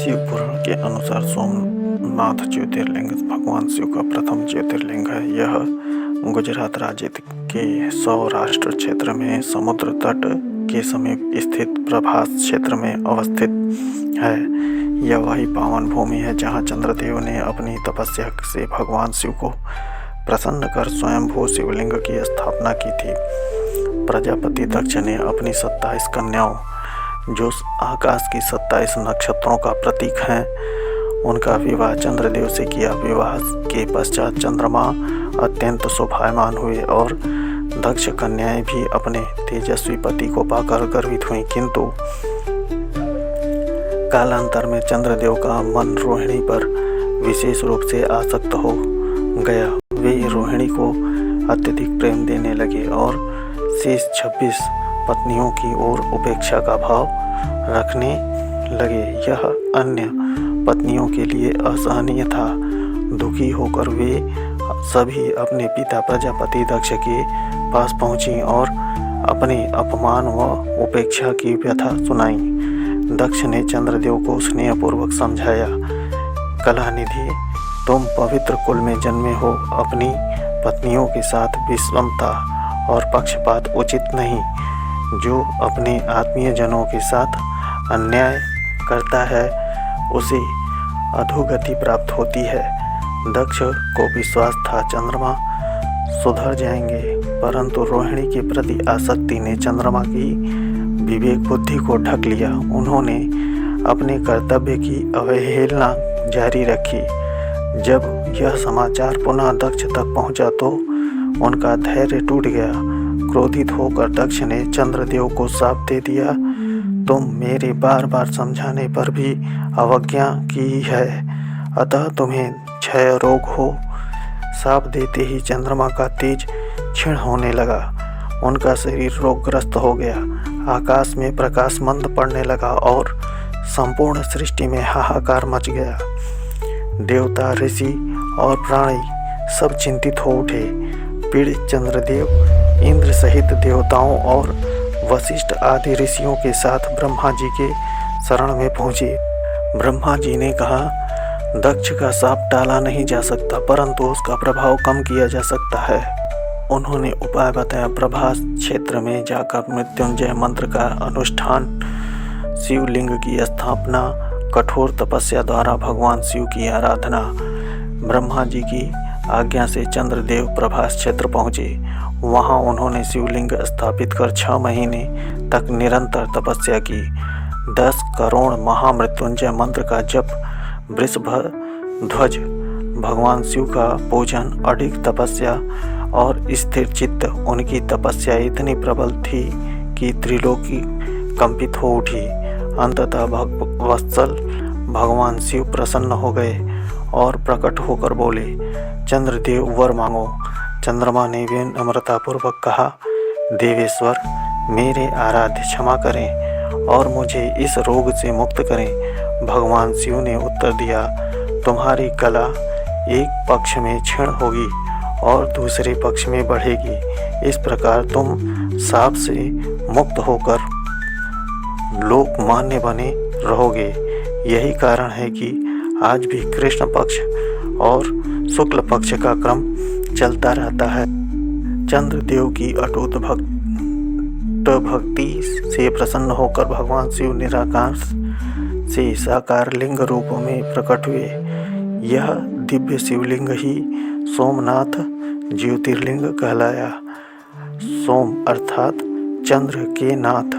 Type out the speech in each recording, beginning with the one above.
शिव पुराण के अनुसार सोमनाथ ज्योतिर्लिंग भगवान शिव का प्रथम ज्योतिर्लिंग है। यह गुजरात राज्य के सौराष्ट्र क्षेत्र में समुद्र तट के समीप स्थित प्रभास क्षेत्र में अवस्थित है। यह वही पावन भूमि है जहाँ चंद्रदेव ने अपनी तपस्या से भगवान शिव को प्रसन्न कर स्वयंभू शिवलिंग की स्थापना की थी। प्रजापति दक्ष ने अपनी 27 कन्याओं, जो आकाश की 27 नक्षत्रों का प्रतीक हैं, उनका विवाह चंद्रदेव से किया। विवाह के पश्चात चंद्रमा अत्यंत शोभायमान हुए और दक्ष कन्याएं भी अपने तेजस्वी पति को पाकर गर्वित हुईं, किंतु कालांतर में चंद्रदेव का मन रोहिणी पर विशेष रूप से आसक्त हो गया। वे रोहिणी को अत्यधिक प्रेम देने लगे और शेष 26 पत्नियों की ओर उपेक्षा का भाव रखने लगे। यह अन्य पत्नियों के लिए असहनीय था। दुखी होकर वे सभी अपने पिता प्रजापति दक्ष के पास पहुंची और अपने अपमान व उपेक्षा की व्यथा सुनाई। दक्ष ने चंद्रदेव को स्नेहपूर्वक समझाया, कलानिधि, तुम पवित्र कुल में जन्मे हो। अपनी पत्नियों के साथ विषमता और पक्षपात उचित नहीं। जो अपने आत्मीय जनों के साथ अन्याय करता है उसे अधोगति प्राप्त होती है। दक्ष को विश्वास था चंद्रमा सुधर जाएंगे, परंतु रोहिणी के प्रति आसक्ति ने चंद्रमा की विवेक बुद्धि को ढक लिया। उन्होंने अपने कर्तव्य की अवहेलना जारी रखी। जब यह समाचार पुनः दक्ष तक पहुंचा तो उनका धैर्य टूट गया। क्रोधित होकर दक्ष ने चंद्रदेव को शाप दे दिया, तुम मेरे बार बार समझाने पर भी अवज्ञा की है, अतः तुम्हें क्षय रोग हो। शाप देते ही चंद्रमा का तेज क्षीण होने लगा। उनका शरीर रोगग्रस्त हो गया। आकाश में प्रकाश मंद पड़ने लगा और संपूर्ण सृष्टि में हाहाकार मच गया। देवता, ऋषि और प्राणी सब चिंतित हो उठे। पीड़ित चंद्रदेव इंद्र सहित देवताओं और वशिष्ठ आदि ऋषियों के साथ ब्रह्मा जी के शरण में पहुँचे। ब्रह्मा जी ने कहा, दक्ष का शाप टाला नहीं जा सकता, परंतु उसका प्रभाव कम किया जा सकता है। उन्होंने उपाय बताया। प्रभास क्षेत्र में जाकर मृत्युंजय मंत्र का अनुष्ठान, शिवलिंग की स्थापना, कठोर तपस्या द्वारा भगवान शिव की आराधना। ब्रह्मा जी की आज्ञा से चंद्रदेव प्रभास क्षेत्र पहुँचे। वहाँ उन्होंने शिवलिंग स्थापित कर 6 महीने तक निरंतर तपस्या की। 10 करोड़ महामृत्युंजय मंत्र का जप, वृषभ ध्वज, भगवान शिव का पूजन, अडिग तपस्या और स्थिर चित्त। उनकी तपस्या इतनी प्रबल थी कि त्रिलोकी कंपित हो उठी। अंततः वत्सल भगवान शिव प्रसन्न हो गए और प्रकट होकर बोले, चंद्रदेव वर मांगो। चंद्रमा ने विनम्रतापूर्वक कहा, देवेश्वर, मेरे आराध्य क्षमा करें और मुझे इस रोग से मुक्त करें। भगवान शिव ने उत्तर दिया, तुम्हारी कला एक पक्ष में क्षीण होगी और दूसरे पक्ष में बढ़ेगी। इस प्रकार तुम शाप से मुक्त होकर लोकमान्य बने रहोगे। यही कारण है कि आज भी कृष्ण पक्ष और शुक्ल पक्ष का क्रम चलता रहता है। चंद्रदेव की अटूट भक्ति से प्रसन्न होकर भगवान शिव निराकार से साकार लिंग रूप में प्रकट हुए। यह दिव्य शिवलिंग ही सोमनाथ ज्योतिर्लिंग कहलाया। सोम अर्थात चंद्र के नाथ।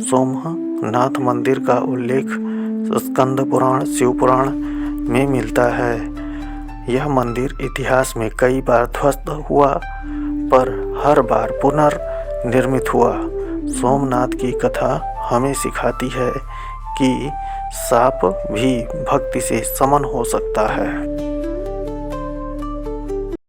सोमनाथ मंदिर का उल्लेख स्कंद पुराण, शिव पुराण में मिलता है। यह मंदिर इतिहास में कई बार ध्वस्त हुआ, पर हर बार पुनर्निर्मित हुआ। सोमनाथ की कथा हमें सिखाती है कि शाप भी भक्ति से समन हो सकता है।